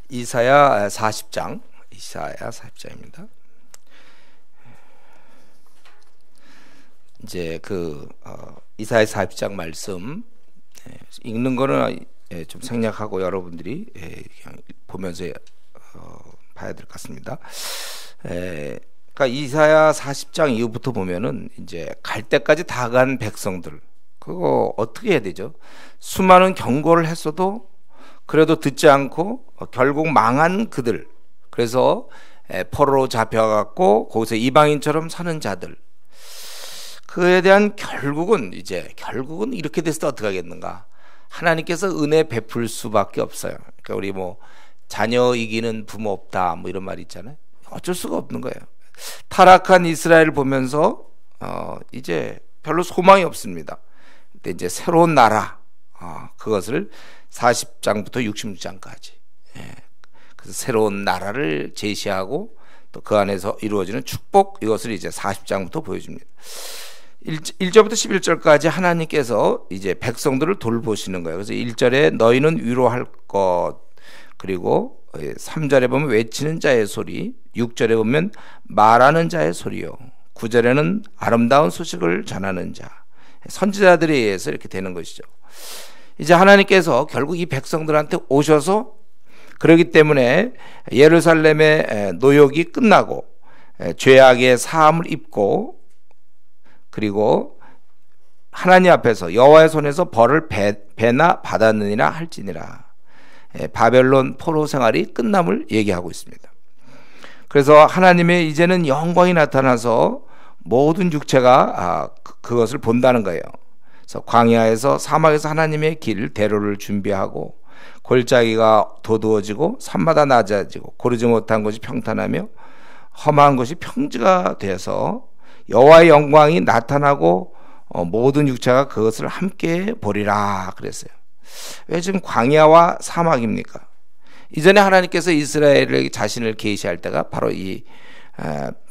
이사야 40장, 이사야 40장입니다. 이제 이사야 40장 말씀 읽는 거는 좀 생략하고 여러분들이 그냥 보면서 봐야 될 것 같습니다. 그러니까 이사야 40장 이후부터 보면은 이제 갈 때까지 다 간 백성들, 그거 어떻게 해야 되죠? 수많은 경고를 했어도 그래도 듣지 않고 결국 망한 그들, 그래서 포로로 잡혀갖고 거기서 이방인처럼 사는 자들, 그에 대한 결국은 이렇게 됐을 때 어떻게 하겠는가? 하나님께서 은혜 베풀 수밖에 없어요. 그러니까 우리 자녀 이기는 부모 없다 이런 말이 있잖아요. 어쩔 수가 없는 거예요. 타락한 이스라엘을 보면서 이제 별로 소망이 없습니다. 근데 이제 새로운 나라, 그것을 40장부터 66장까지 그래서 새로운 나라를 제시하고 또 그 안에서 이루어지는 축복, 이것을 이제 40장부터 보여줍니다. 1절부터 11절까지 하나님께서 이제 백성들을 돌보시는 거예요. 그래서 1절에 너희는 위로할 것, 그리고 3절에 보면 외치는 자의 소리, 6절에 보면 말하는 자의 소리요, 9절에는 아름다운 소식을 전하는 자, 선지자들에 의해서 이렇게 되는 것이죠. 이제 하나님께서 결국 이 백성들한테 오셔서, 그렇기 때문에 예루살렘의 노역이 끝나고 죄악의 사함을 입고, 그리고 하나님 앞에서 여호와의 손에서 벌을 배나 받았느니라 할지니라, 바벨론 포로 생활이 끝남을 얘기하고 있습니다. 그래서 하나님의 이제는 영광이 나타나서 모든 육체가 그것을 본다는 거예요. 그래서 광야에서 사막에서 하나님의 길 대로를 준비하고, 골짜기가 도두어지고 산마다 낮아지고 고르지 못한 곳이 평탄하며 험한 곳이 평지가 되어서 여호와의 영광이 나타나고 모든 육체가 그것을 함께 보리라 그랬어요. 왜 지금 광야와 사막입니까? 이전에 하나님께서 이스라엘에게 자신을 계시할 때가 바로 이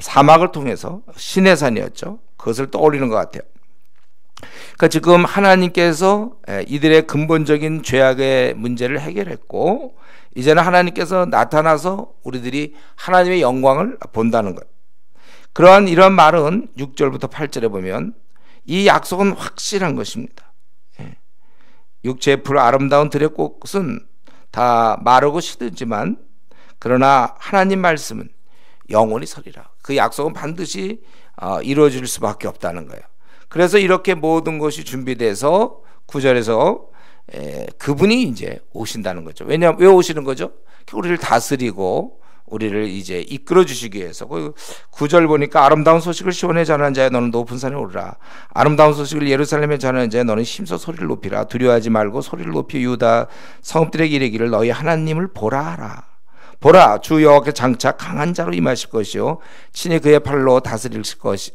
사막을 통해서 시내산이었죠. 그것을 떠올리는 것 같아요. 그러니까 지금 하나님께서 이들의 근본적인 죄악의 문제를 해결했고, 이제는 하나님께서 나타나서 우리들이 하나님의 영광을 본다는 것. 이런 말은 6절부터 8절에 보면 이 약속은 확실한 것입니다. 육체의 풀 아름다운 들의 꽃은 다 마르고 시들지만 그러나 하나님 말씀은 영원히 서리라. 그 약속은 반드시 이루어질 수밖에 없다는 거예요. 그래서 이렇게 모든 것이 준비돼서 9절에서 그분이 이제 오신다는 거죠. 왜 오시는 거죠? 우리를 다스리고 우리를 이제 이끌어 주시기 위해서. 9절 보니까 아름다운 소식을 시온에 전하는 자야 너는 높은 산에 오르라. 아름다운 소식을 예루살렘에 전하는 자야 너는 힘써 소리를 높이라. 두려워하지 말고 소리를 높이 유다 성읍들에게 이르기를 너희 하나님을 보라 하라. 보라, 주 여호와께 장차 강한 자로 임하실 것이요 친히 그의 팔로 다스릴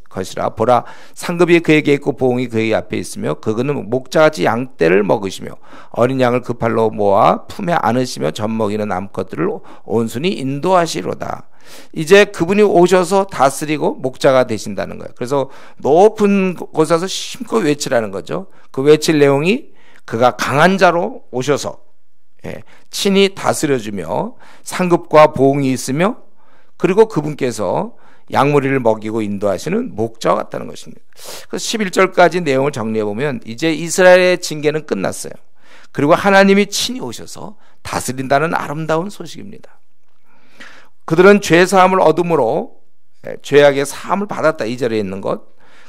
것이라. 보라, 상급이 그에게 있고 보응이 그의 앞에 있으며 그는 목자같이 양떼를 먹으시며 어린 양을 그 팔로 모아 품에 안으시며 젖먹이는 암컷들을 온순히 인도하시로다. 이제 그분이 오셔서 다스리고 목자가 되신다는 거예요. 그래서 높은 곳에서 힘껏 외치라는 거죠. 그 외칠 내용이 그가 강한 자로 오셔서 친히 다스려주며 상급과 보응이 있으며, 그리고 그분께서 양무리를 먹이고 인도하시는 목자와 같다는 것입니다. 그래서 11절까지 내용을 정리해보면 이제 이스라엘의 징계는 끝났어요. 그리고 하나님이 친히 오셔서 다스린다는 아름다운 소식입니다. 그들은 죄사함을 얻음으로 죄악의 사함을 받았다. 2절에 있는 것,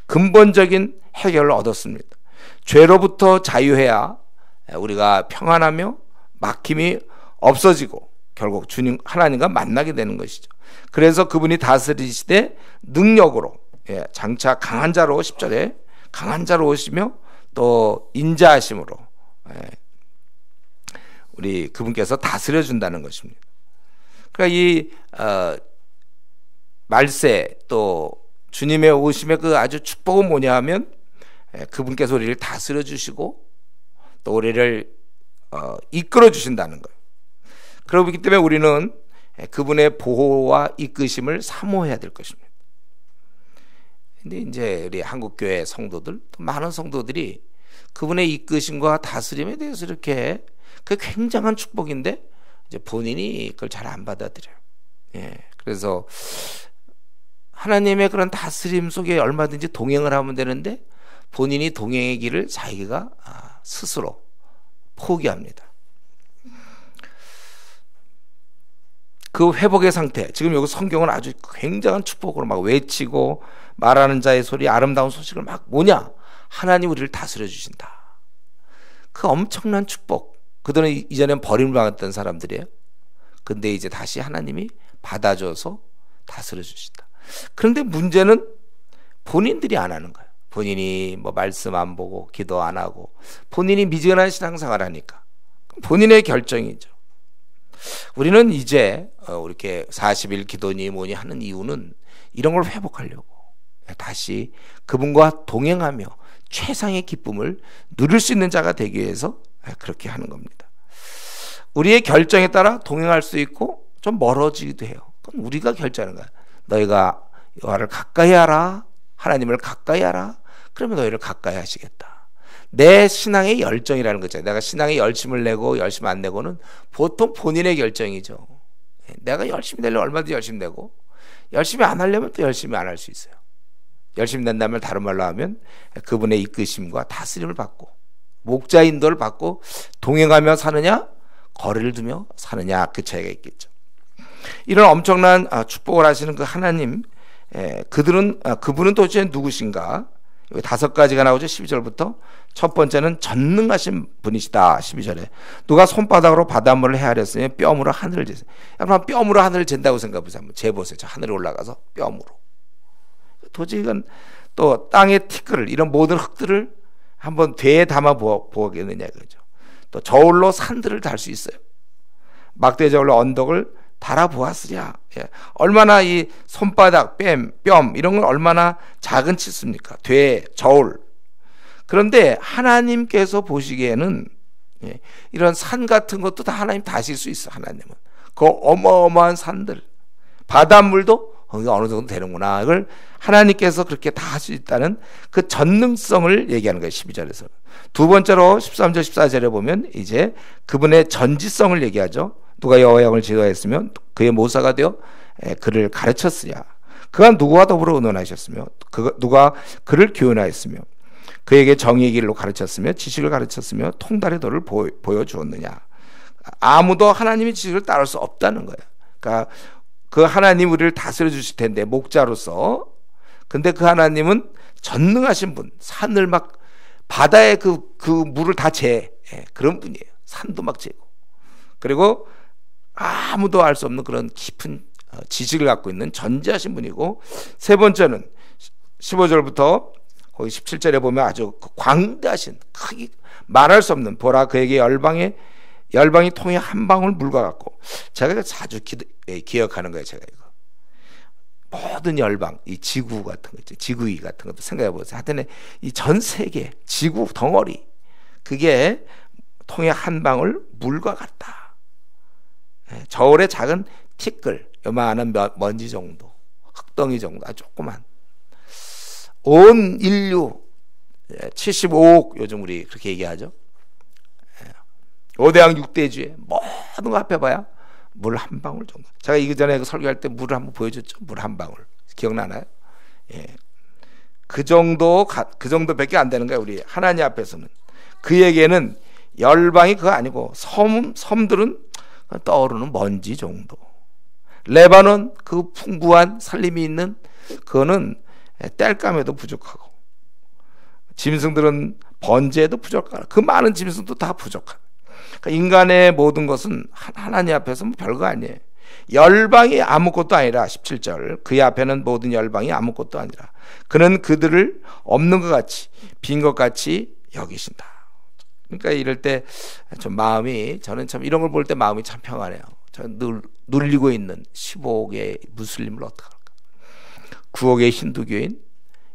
근본적인 해결을 얻었습니다. 죄로부터 자유해야 우리가 평안하며 막힘이 없어지고 결국 주님 하나님과 만나게 되는 것이죠. 그래서 그분이 다스리시되 능력으로, 장차 강한 자로, 10절에 강한 자로 오시며 또 인자하심으로 우리 그분께서 다스려 준다는 것입니다. 그러니까 이 말세 또 주님의 오심의 그 아주 축복은 뭐냐 하면 그분께서 우리를 다스려 주시고 또 우리를 이끌어 주신다는 거예요. 그렇기 때문에 우리는 그분의 보호와 이끄심을 사모해야 될 것입니다. 근데 이제 우리 한국교회 성도들, 또 많은 성도들이 그분의 이끄심과 다스림에 대해서 이렇게 그 굉장한 축복인데 이제 본인이 그걸 잘 안 받아들여요. 예, 그래서 하나님의 그런 다스림 속에 얼마든지 동행을 하면 되는데 본인이 동행의 길을 자기가 스스로 포기합니다. 그 회복의 상태, 지금 여기 성경은 아주 굉장한 축복으로 막 외치고 말하는 자의 소리, 아름다운 소식을 막 뭐냐? 하나님 우리를 다스려 주신다. 그 엄청난 축복. 그들은 이전엔 버림을 받았던 사람들이에요. 근데 이제 다시 하나님이 받아줘서 다스려 주신다. 그런데 문제는 본인들이 안 하는 거예요. 본인이 뭐 말씀 안 보고 기도 안 하고 본인이 미지근한 신앙생활을 하니까 본인의 결정이죠. 우리는 이제 이렇게 40일 기도니 뭐니 하는 이유는 이런 걸 회복하려고 다시 그분과 동행하며 최상의 기쁨을 누릴 수 있는 자가 되기 위해서 그렇게 하는 겁니다. 우리의 결정에 따라 동행할 수 있고 좀 멀어지기도 해요. 그건 우리가 결정하는 거야. 너희가 여호와를 가까이 하라, 하나님을 가까이 하라. 그러면 너희를 가까이 하시겠다. 내 신앙의 열정이라는 거죠. 내가 신앙에 열심을 내고 열심 안 내고는 보통 본인의 결정이죠. 내가 열심히 내려면 얼마든지 열심히 내고 열심히 안 하려면 또 열심히 안 할 수 있어요. 열심히 낸다면 다른 말로 하면 그분의 이끄심과 다스림을 받고 목자 인도를 받고 동행하며 사느냐 거리를 두며 사느냐 그 차이가 있겠죠. 이런 엄청난 축복을 하시는 그 하나님, 그분은 도대체 누구신가? 여기 5가지가 나오죠. 12절부터 첫 번째는 전능하신 분이시다. 12절에 누가 손바닥으로 바닷물을 헤아렸으면 뼘으로 하늘을 재세요. 여러분 뼘으로 하늘을 잰다고 생각해보세요. 한번 재보세요. 저 하늘에 올라가서 뼘으로. 도저히 이건 또 땅의 티끌을 이런 모든 흙들을 한번 되에 담아 보겠느냐 이거죠. 또 저울로 산들을 달 수 있어요. 막대 저울로 언덕을 달아보았으랴. 예. 얼마나 이 손바닥, 뼘 이런 건 얼마나 작은 치수입니까? 되, 저울. 그런데 하나님께서 보시기에는 이런 산 같은 것도 다 하나님 다실 수 있어. 하나님은 그 어마어마한 산들, 바닷물도 어느 정도 되는구나. 이걸 하나님께서 그렇게 다 할 수 있다는 그 전능성을 얘기하는 거예요. 12절에서. 두 번째로 13절 14절에 보면 이제 그분의 전지성을 얘기하죠. 누가 여호와의 영을 지도하였으면 그의 모사가 되어 그를 가르쳤으랴. 그가 누구와 더불어 의논하셨으며 누가 그를 교훈하였으며 그에게 정의의 길로 가르쳤으며 지식을 가르쳤으며 통달의 도를 보여주었느냐. 아무도 하나님의 지식을 따를 수 없다는 거예요. 그러니까 그 하나님 우리를 다스려 주실 텐데 목자로서. 근데 그 하나님은 전능하신 분, 산을 막 바다에 그 물을 다 그런 분이에요. 산도 막 재고. 그리고 아무도 알 수 없는 그런 깊은 지식을 갖고 있는 전지하신 분이고, 세 번째는 15절부터 거기 17절에 보면 아주 광대하신, 크기 말할 수 없는, 보라 그에게 열방이 통해 한 방울 물과 같고. 제가 자주 기억하는 거예요. 제가 이거 모든 열방, 이 지구 같은 거 있죠. 지구위 같은 것도 생각해 보세요. 하여튼 이 전 세계 지구 덩어리, 그게 통해 한 방울 물과 같다. 저울의 작은 티끌, 요만한 먼지 정도, 흙덩이 정도, 아주 조그만. 온 인류 75억, 요즘 우리 그렇게 얘기하죠. 5대양 6대주에 모든 거 합해봐야 물 한 방울 정도. 제가 이전에 설교할 때 물을 한번 보여줬죠. 물 한 방울. 기억나나요? 예. 그 정도밖에 안 되는 거예요. 우리 하나님 앞에서는. 그에게는 열방이 그거 아니고 섬들은 떠오르는 먼지 정도. 레바논 그 풍부한 살림이 있는 그거는 땔감에도 부족하고, 짐승들은 번제에도 부족하고, 그 많은 짐승도 다 부족하고. 그러니까 인간의 모든 것은 하나님 앞에서 별거 아니에요. 열방이 아무것도 아니라 17절 그의 앞에는 모든 열방이 아무것도 아니라 그는 그들을 없는 것 같이 빈 것 같이 여기신다. 그러니까 이럴 때 좀 마음이, 저는 참 이런 걸 볼 때 마음이 참 평안해요. 저는 늘 눌리고 있는 15억의 무슬림을 어떡할까? 9억의 힌두교인,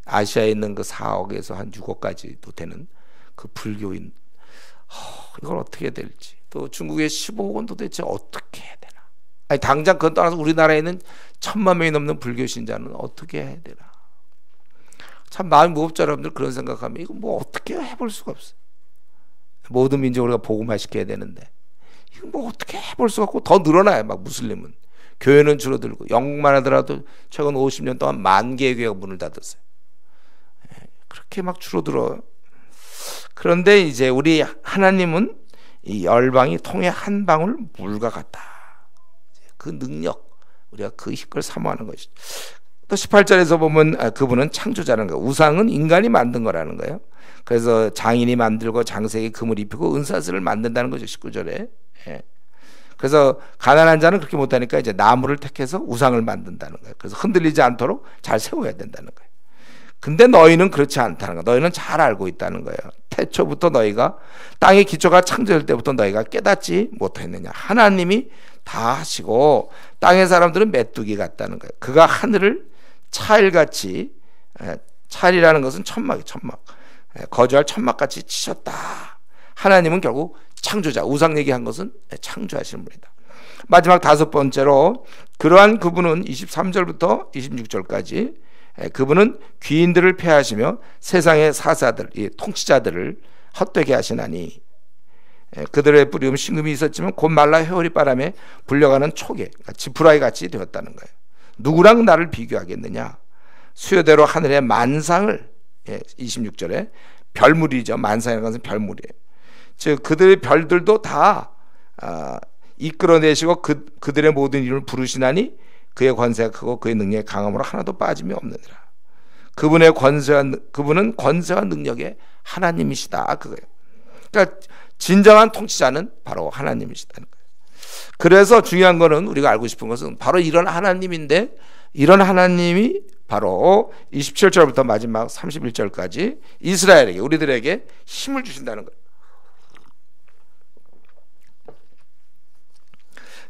아시아에 있는 그 4억에서 한 6억까지도 되는 그 불교인, 이걸 어떻게 해야 될지. 또 중국의 15억은 도대체 어떻게 해야 되나? 아니 당장 그건 떠나서 우리나라에 있는 1000만 명이 넘는 불교 신자는 어떻게 해야 되나? 참 마음이 무겁죠. 여러분들 그런 생각하면 이거 뭐 어떻게 해볼 수가 없어요. 모든 민족을 우리가 복음화 시켜야 되는데 이거 뭐 어떻게 해볼 수가 없고 더 늘어나요. 막 무슬림은. 교회는 줄어들고 영국만 하더라도 최근 50년 동안 10,000개의 교회가 문을 닫았어요. 그렇게 막 줄어들어요. 그런데 이제 우리 하나님은 이 열방이 통에 한 방울 물과 같다. 그 능력, 우리가 그 힘을 사모하는 것이죠. 또 18절에서 보면 그분은 창조자라는 거예요. 우상은 인간이 만든 거라는 거예요. 그래서 장인이 만들고 장색이 금을 입히고 은사슬을 만든다는 거죠. 19절에. 그래서 가난한 자는 그렇게 못하니까 이제 나무를 택해서 우상을 만든다는 거예요. 그래서 흔들리지 않도록 잘 세워야 된다는 거예요. 근데 너희는 그렇지 않다는 거예요. 너희는 잘 알고 있다는 거예요. 태초부터 너희가 땅의 기초가 창조될 때부터 너희가 깨닫지 못했느냐. 하나님이 다 하시고 땅의 사람들은 메뚜기 같다는 거예요. 그가 하늘을 차일같이, 차일이라는 것은 천막이 천막, 거주할 천막같이 치셨다. 하나님은 결국 창조자, 우상 얘기한 것은 창조하시는 분이다. 마지막 5번째로 그러한 그분은 23절부터 26절까지 그분은 귀인들을 폐하시며 세상의 사사들, 이 통치자들을 헛되게 하시나니 그들의 뿌리움 신금이 있었지만 곧 말라 회오리 바람에 불려가는 초계, 지푸라기 같이 되었다는 거예요. 누구랑 나를 비교하겠느냐. 수요대로 하늘의 만상을, 26절에 별물이죠. 만상이라는 것은 별물이에요. 즉 그들의 별들도 다 이끌어내시고 그들의 모든 이름을 부르시나니 그의 권세가 크고 그의 능력의 강함으로 하나도 빠짐이 없느니라. 그분은 권세와 능력의 하나님이시다. 그거예요. 그러니까 진정한 통치자는 바로 하나님이시다는 거예요. 그래서 중요한 거는 우리가 알고 싶은 것은 바로 이런 하나님인데, 이런 하나님이 바로 27절부터 마지막 31절까지 이스라엘에게, 우리들에게 힘을 주신다는 거예요.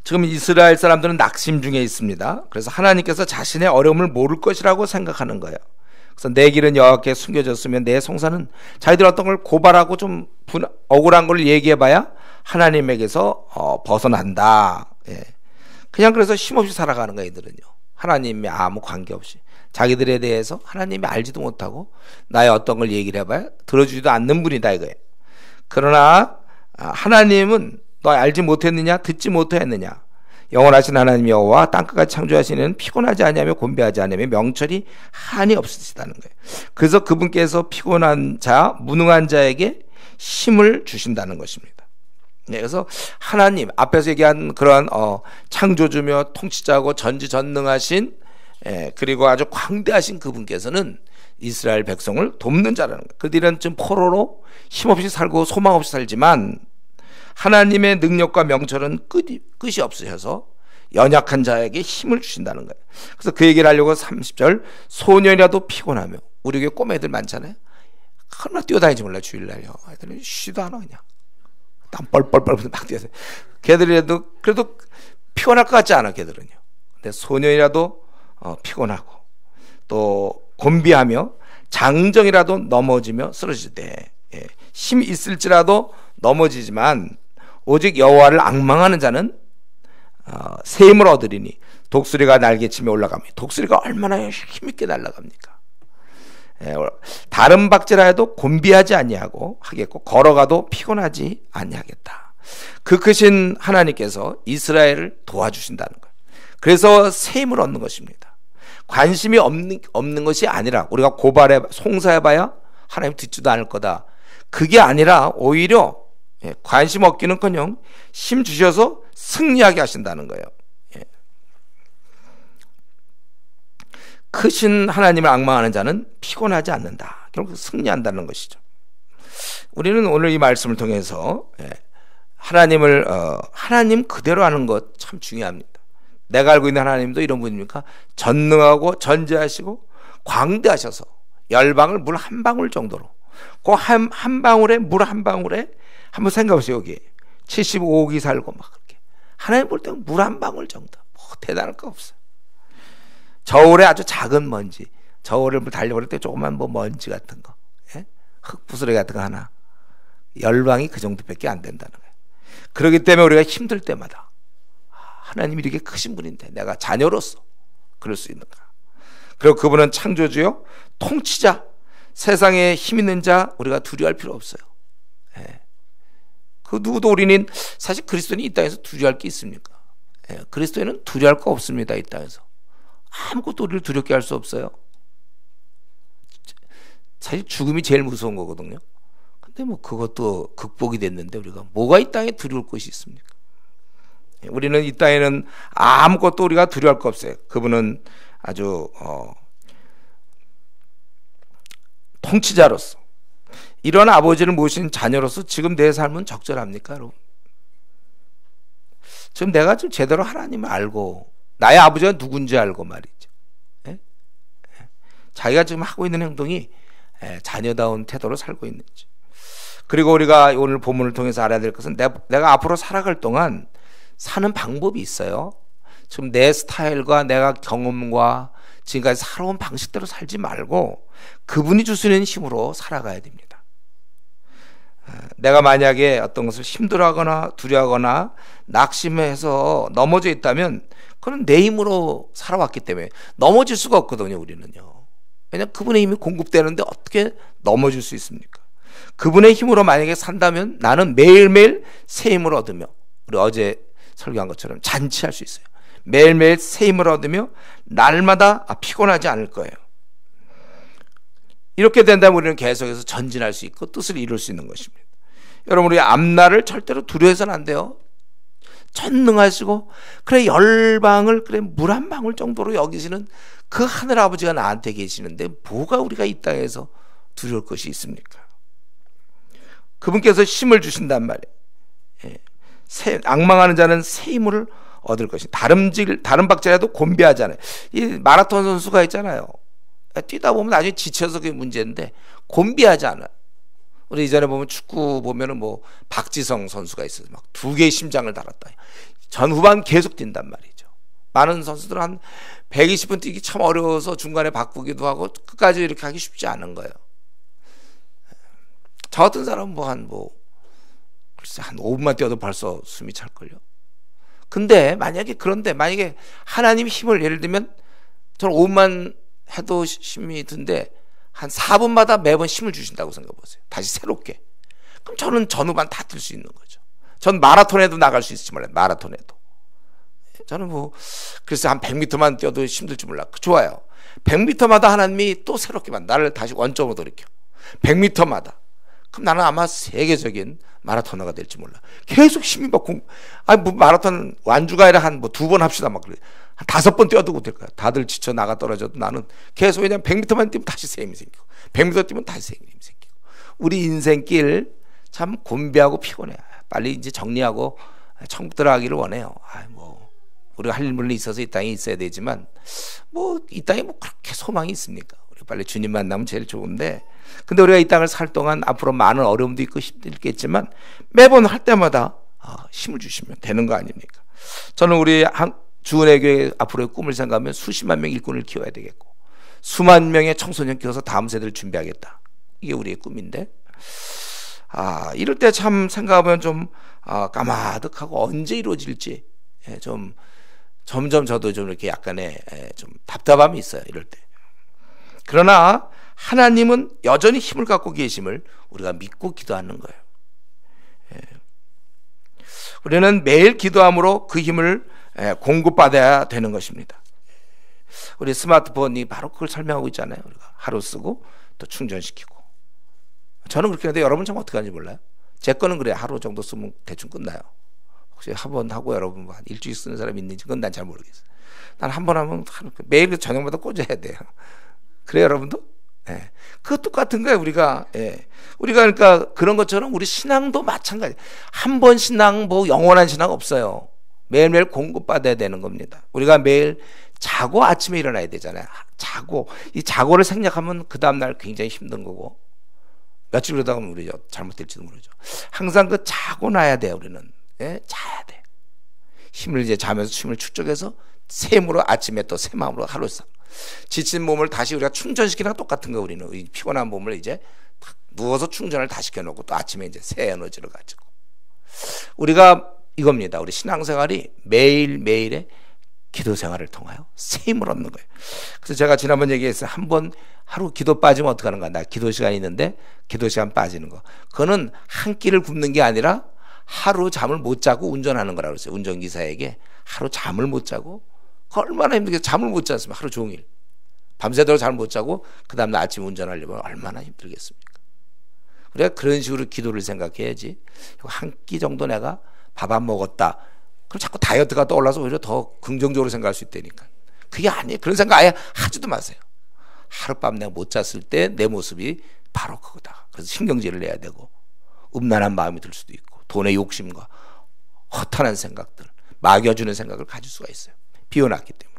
지금 이스라엘 사람들은 낙심 중에 있습니다. 그래서 하나님께서 자신의 어려움을 모를 것이라고 생각하는 거예요. 그래서 내 길은 여호와께 숨겨졌으면 내 송사는, 자기들 어떤 걸 고발하고 좀 억울한 걸 얘기해봐야 하나님에게서 벗어난다. 그냥 그래서 힘없이 살아가는 거예요. 이들은요. 하나님이 아무 관계없이 자기들에 대해서 하나님이 알지도 못하고 나의 어떤 걸 얘기를 해봐야 들어주지도 않는 분이다 이거예요. 그러나 하나님은 너 알지 못했느냐, 듣지 못했느냐. 영원하신 하나님 여호와 땅끝까지 창조하시는 피곤하지 아니하며 곤배하지 아니하며 명철이 한이 없으시다는 거예요. 그래서 그분께서 피곤한 자, 무능한 자에게 힘을 주신다는 것입니다. 그래서 하나님 앞에서 얘기한 그러한 창조주며 통치자고 전지전능하신, 그리고 아주 광대하신 그분께서는 이스라엘 백성을 돕는 자라는 거예요. 그들은 좀 포로로 힘없이 살고 소망 없이 살지만 하나님의 능력과 명철은 끝이 없으셔서 연약한 자에게 힘을 주신다는 거예요. 그래서 그 얘기를 하려고 30절, 소년이라도 피곤하며, 우리 교회 꼬매들 많잖아요. 얼마나 뛰어다니지 몰라 주일날요. 애들은 쉬도 안 와. 그냥 땀 뻘뻘뻘 막 뛰어서. 걔들이라도 그래도 피곤할 것 같지 않아. 걔들은요. 근데 소년이라도 피곤하고 또 곤비하며 장정이라도 넘어지며 쓰러질 때, 힘 있을지라도 넘어지지만 오직 여호와를 앙망하는 자는 새 힘을 얻으리니 독수리가 날개치며 올라갑니다. 독수리가 얼마나 힘있게 날아갑니까? 다른 박제라 해도 곤비하지 아니하고 하겠고 걸어가도 피곤하지 아니하겠다. 그 크신 하나님께서 이스라엘을 도와주신다는 거예요. 그래서 새 힘을 얻는 것입니다. 관심이 없는 것이 아니라 우리가 송사해봐야 하나님 듣지도 않을 거다. 그게 아니라 오히려 관심 없기는커녕 힘 주셔서 승리하게 하신다는 거예요. 크신 하나님을 앙망하는 자는 피곤하지 않는다. 결국 승리한다는 것이죠. 우리는 오늘 이 말씀을 통해서 하나님 그대로 하는 것 참 중요합니다. 내가 알고 있는 하나님도 이런 분입니까? 전능하고 전지하시고 광대하셔서 열방을 물 한 방울 정도로, 그 한 방울에, 물 한 방울에 한번 생각해보세요. 여기 75억이 살고 막 그렇게 하나님 볼 때는 물 한 방울 정도, 뭐 대단할 거 없어요. 저울에 아주 작은 먼지, 저울을 달려버릴 때 조그만 뭐 먼지 같은 거, 흙부스러기 같은 거 하나, 열방이 그 정도밖에 안 된다는 거예요. 그렇기 때문에 우리가 힘들 때마다 하나님이 이렇게 크신 분인데 내가 자녀로서 그럴 수 있는가. 그리고 그분은 창조주요 통치자, 세상에 힘 있는 자 우리가 두려워할 필요 없어요. 그 누구도 우리는 사실 그리스도인이 이 땅에서 두려워할 게 있습니까? 그리스도인은 두려워할 거 없습니다. 이 땅에서 아무것도 우리를 두렵게 할 수 없어요. 사실 죽음이 제일 무서운 거거든요. 근데 뭐 그것도 극복이 됐는데 우리가 뭐가 이 땅에 두려울 것이 있습니까? 우리는 이 땅에는 아무것도 우리가 두려워할 거 없어요. 그분은 아주 통치자로서 이런 아버지를 모신 자녀로서 지금 내 삶은 적절합니까, 여러분? 지금 내가 좀 제대로 하나님을 알고 나의 아버지가 누군지 알고 말이죠. 자기가 지금 하고 있는 행동이 자녀다운 태도로 살고 있는지. 그리고 우리가 오늘 본문을 통해서 알아야 될 것은 내가 앞으로 살아갈 동안 사는 방법이 있어요. 지금 내 스타일과 내가 경험과 지금까지 살아온 방식대로 살지 말고 그분이 주시는 힘으로 살아가야 됩니다. 내가 만약에 어떤 것을 힘들어하거나 두려워하거나 낙심해서 넘어져 있다면 그건 내 힘으로 살아왔기 때문에 넘어질 수가 없거든요. 우리는요. 왜냐하면 그분의 힘이 공급되는데 어떻게 넘어질 수 있습니까? 그분의 힘으로 만약에 산다면 나는 매일매일 새 힘을 얻으며, 우리 어제 설교한 것처럼 잔치할 수 있어요. 매일매일 새 힘을 얻으며 날마다 피곤하지 않을 거예요. 이렇게 된다면 우리는 계속해서 전진할 수 있고 뜻을 이룰 수 있는 것입니다. 여러분, 우리 앞날을 절대로 두려워해서는 안 돼요. 전능하시고 그래 열방을 그래 물 한 방울 정도로 여기시는 그 하늘 아버지가 나한테 계시는데 뭐가 우리가 이 땅에서 두려울 것이 있습니까? 그분께서 힘을 주신단 말이에요. 앙망하는 자는 새 힘을 얻을 것이. 다른 박자라도 곤비하잖아요. 이 마라톤 선수가 있잖아요. 뛰다 보면 나중에 지쳐서 그게 문제인데 곤비하지 않아요. 우리 이전에 보면 축구 보면은 뭐 박지성 선수가 있어요. 막 2개의 심장을 달았다. 전후반 계속 뛴단 말이죠. 많은 선수들은 한 120분 뛰기 참 어려워서 중간에 바꾸기도 하고 끝까지 이렇게 하기 쉽지 않은 거예요. 저 같은 사람은 글쎄 한 5분만 뛰어도 벌써 숨이 찰걸요. 근데 만약에 하나님이 힘을 예를 들면 저는 5분만 해도 힘이 든데 한 4분마다 매번 힘을 주신다고 생각해 보세요. 다시 새롭게. 그럼 저는 전후반 다 뛸 수 있는 거죠. 전 마라톤에도 나갈 수 있을지 몰라요. 마라톤에도. 저는 그래서 한 100m만 뛰어도 힘들지 몰라. 좋아요. 100m마다 하나님이 또 새롭게 나를 다시 원점으로 돌이켜. 100m마다. 그럼 나는 아마 세계적인 마라토너가 될지 몰라. 계속 힘이 마라톤 완주가 아니라 한 2번 합시다. 막 그래. 한 5번 뛰어도 될 거야. 다들 지쳐 나가 떨어져도 나는 계속, 왜냐면 100m만 뛰면 다시 새 힘이 생기고 100m 뛰면 다시 새 힘이 생기고. 우리 인생길 참 곤비하고 피곤해. 빨리 이제 정리하고 천국 들어가기를 원해요. 우리가 할 일이 있어서 이 땅에 있어야 되지만 이 땅에 그렇게 소망이 있습니까? 우리 빨리 주님 만나면 제일 좋은데, 근데 우리가 이 땅을 살 동안 앞으로 많은 어려움도 있고 힘들겠지만 매번 할 때마다 힘을 주시면 되는 거 아닙니까? 저는 우리 주은혜 교회 앞으로의 꿈을 생각하면 수십만 명 일꾼을 키워야 되겠고 수만 명의 청소년 키워서 다음 세대를 준비하겠다. 이게 우리의 꿈인데 이럴 때 참 생각하면 좀 까마득하고 언제 이루어질지 좀 점점 저도 좀 이렇게 약간의 좀 답답함이 있어요. 이럴 때. 그러나 하나님은 여전히 힘을 갖고 계심을 우리가 믿고 기도하는 거예요. 우리는 매일 기도함으로 그 힘을 공급받아야 되는 것입니다. 우리 스마트폰이 바로 그걸 설명하고 있잖아요. 우리가 하루 쓰고 또 충전시키고. 저는 그렇게 하는데 여러분 좀 어떻게 하는지 몰라요? 제 거는 그래, 하루 정도 쓰면 대충 끝나요. 혹시 한 번 하고 여러분 한 일주일 쓰는 사람이 있는지 그건 난 잘 모르겠어요. 난 한 번 하면 매일 저녁마다 꽂아야 돼요. 그래요, 여러분도? 예. 그거 똑같은 거예요, 우리가. 예. 우리가 그러니까 그런 것처럼 우리 신앙도 마찬가지. 한 번 신앙, 영원한 신앙 없어요. 매일매일 공급받아야 되는 겁니다. 우리가 매일 자고 아침에 일어나야 되잖아요. 이 자고를 생략하면 그 다음날 굉장히 힘든 거고, 며칠 그러다가 우리 잘못될지도 모르죠. 항상 자고 나야 돼요, 우리는. 예? 자야 돼. 힘을 자면서 힘을 축적해서 새 힘으로 아침에 또 새 마음으로 하루 살. 지친 몸을 다시 우리가 충전시키는 거 똑같은 거. 우리는 이 피곤한 몸을 이제 누워서 충전을 다 시켜놓고 또 아침에 이제 새 에너지를 가지고. 우리가 이겁니다. 우리 신앙생활이 매일매일의 기도 생활을 통하여 새 힘을 얻는 거예요. 그래서 제가 지난번 얘기했어요. 한번 하루 기도 빠지면 어떡하는 거야. 나 기도 시간이 있는데 기도 시간 빠지는 거. 그거는 한 끼를 굶는 게 아니라 하루 잠을 못 자고 운전하는 거라고 그랬어요. 운전기사에게 하루 잠을 못 자고, 얼마나 힘들게 잠을 못 잤으면 하루 종일 밤새도록 잠을 못 자고 그 다음날 아침 운전하려면 얼마나 힘들겠습니까? 우리가 그런 식으로 기도를 생각해야지. 한 끼 정도 내가 밥 안 먹었다, 그럼 자꾸 다이어트가 떠올라서 오히려 더 긍정적으로 생각할 수 있다니까. 그게 아니에요. 그런 생각 아예 하지도 마세요. 하룻밤 내가 못 잤을 때 내 모습이 바로 그거다. 그래서 신경질을 내야 되고 음란한 마음이 들 수도 있고 돈의 욕심과 허탄한 생각들, 막여주는 생각을 가질 수가 있어요. 비워놨기 때문에.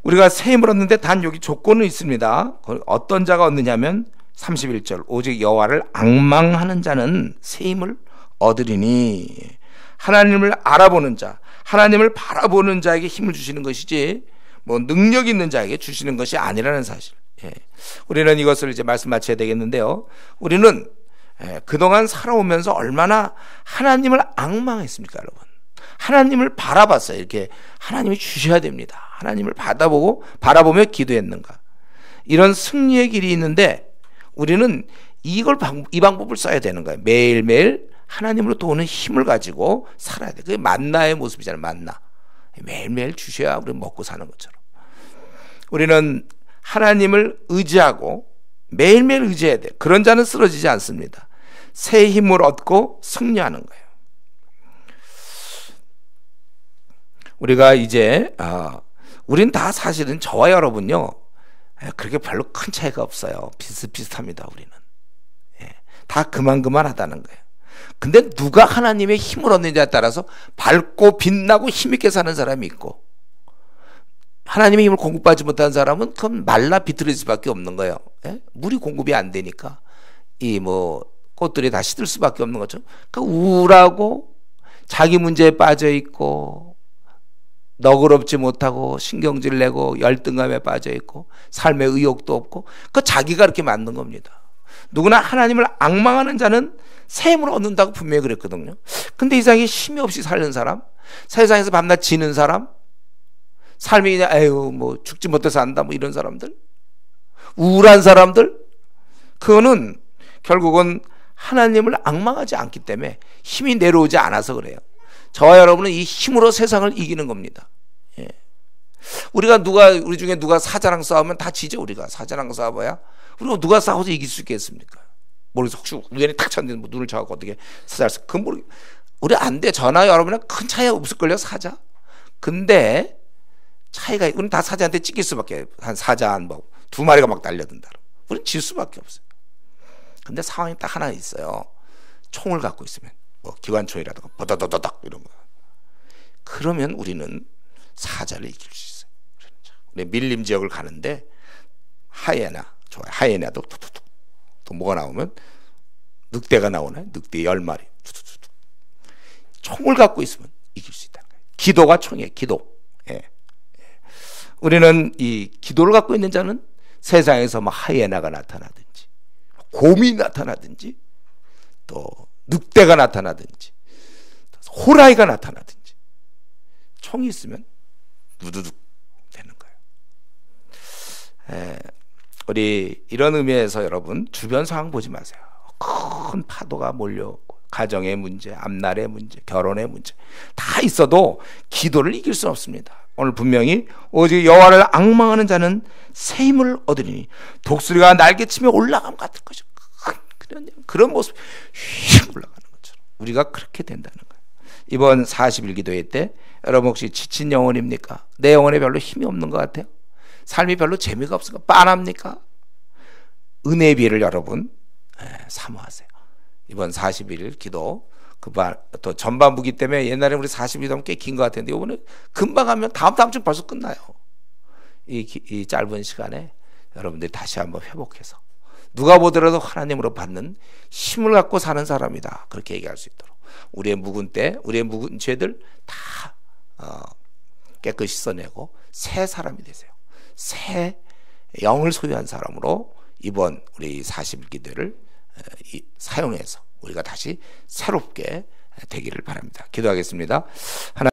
우리가 새 힘을 얻는데 단 여기 조건은 있습니다. 어떤 자가 얻느냐면 31절, 오직 여호와를 앙망하는 자는 새 힘을 얻으리니. 하나님을 알아보는 자, 하나님을 바라보는 자에게 힘을 주시는 것이지 뭐 능력 있는 자에게 주시는 것이 아니라는 사실. 우리는 이것을 이제 말씀 마쳐야 되겠는데요. 우리는 그동안 살아오면서 얼마나 하나님을 앙망했습니까, 여러분? 하나님을 바라봤어요. 이렇게 하나님이 주셔야 됩니다. 하나님을 바라보며 기도했는가? 이런 승리의 길이 있는데 우리는 이 방법을 써야 되는 거예요. 매일매일 하나님으로부터 오는 힘을 가지고 살아야 돼. 그게 만나의 모습이잖아요. 만나. 매일매일 주셔야 우리 먹고 사는 것처럼. 우리는 하나님을 의지하고 매일매일 의지해야 돼요. 그런 자는 쓰러지지 않습니다. 새 힘을 얻고 승리하는 거예요. 우리가 이제 우린 다 사실은 저와 여러분요 그렇게 별로 큰 차이가 없어요. 비슷비슷합니다. 우리는 다 그만하다는 거예요. 근데 누가 하나님의 힘을 얻느냐에 따라서 밝고 빛나고 힘있게 사는 사람이 있고, 하나님의 힘을 공급받지 못한 사람은 그건 말라 비틀어질 수밖에 없는 거예요. 물이 공급이 안 되니까 이 꽃들이 다 시들 수밖에 없는 거죠. 그러니까 우울하고 자기 문제에 빠져 있고 너그럽지 못하고 신경질 내고 열등감에 빠져 있고 삶의 의욕도 없고, 그 자기가 그렇게 만든 겁니다. 누구나 하나님을 앙망하는 자는 새 힘을 얻는다고 분명히 그랬거든요. 근데 이 세상에 힘이 없이 사는 사람, 세상에서 밤낮 지는 사람, 삶이 그냥 죽지 못해서 산다 이런 사람들, 우울한 사람들, 그거는 결국은 하나님을 앙망하지 않기 때문에 힘이 내려오지 않아서 그래요. 저와 여러분은 이 힘으로 세상을 이기는 겁니다. 우리 중에 누가 사자랑 싸우면 다 지죠. 우리가 사자랑 싸워봐야 우리가 누가 싸워서 이길 수 있겠습니까? 모르겠어. 혹시 우연히 탁 쳤는데 눈을 쳐갖고 어떻게 사자를 그건 우리 안 돼. 저나 여러분은 큰 차이가 없을걸요, 사자. 근데 차이가, 우리는 다 사자한테 찢길 수밖에, 한 사자 한 두 마리가 막 달려든다. 우리는 질 수밖에 없어요. 근데 상황이 딱 하나 있어요. 총을 갖고 있으면 기관총이라든가 버더더더덕 이런 거, 그러면 우리는 사자를 이길 수 있어요. 우리 밀림 지역을 가는데 하이에나, 좋아요. 하이에나도 툭툭툭 또 뭐가 나오면 늑대가 나오나요? 늑대 10마리 툭툭툭. 총을 갖고 있으면 이길 수 있다는 거예요. 기도가 총이에요. 기도. 우리는 이 기도를 갖고 있는 자는 세상에서 하이에나가 나타나든지 곰이 나타나든지 또 늑대가 나타나든지 호랑이가 나타나든지 총이 있으면 누두둑 되는 거예요. 우리 이런 의미에서 여러분 주변 상황 보지 마세요. 큰 파도가 몰려오고 가정의 문제, 앞날의 문제, 결혼의 문제 다 있어도 기도를 이길 수 없습니다. 오늘 분명히 오직 여호와를 앙망하는 자는 새 힘을 얻으리니 독수리가 날개치며 올라감 같은 것이 그런 모습 휙 올라가는 것처럼 우리가 그렇게 된다는 거예요. 이번 40일 기도회 때 여러분 혹시 지친 영혼입니까? 내 영혼에 별로 힘이 없는 것 같아요? 삶이 별로 재미가 없습니까? 빤합니까? 은혜의 비를 여러분 사모하세요. 이번 40일 기도 또 전반부기 때문에 옛날에 우리 40일 하면 꽤 긴 것 같은데 이번에 금방 하면 다음 주 벌써 끝나요. 이 짧은 시간에 여러분들이 다시 한번 회복해서 누가 보더라도 하나님으로 받는 힘을 갖고 사는 사람이다, 그렇게 얘기할 수 있도록 우리의 묵은 죄들 다 깨끗이 씻어내고 새 사람이 되세요. 새 영을 소유한 사람으로 이번 우리 40일 기도를 사용해서 우리가 다시 새롭게 되기를 바랍니다. 기도하겠습니다.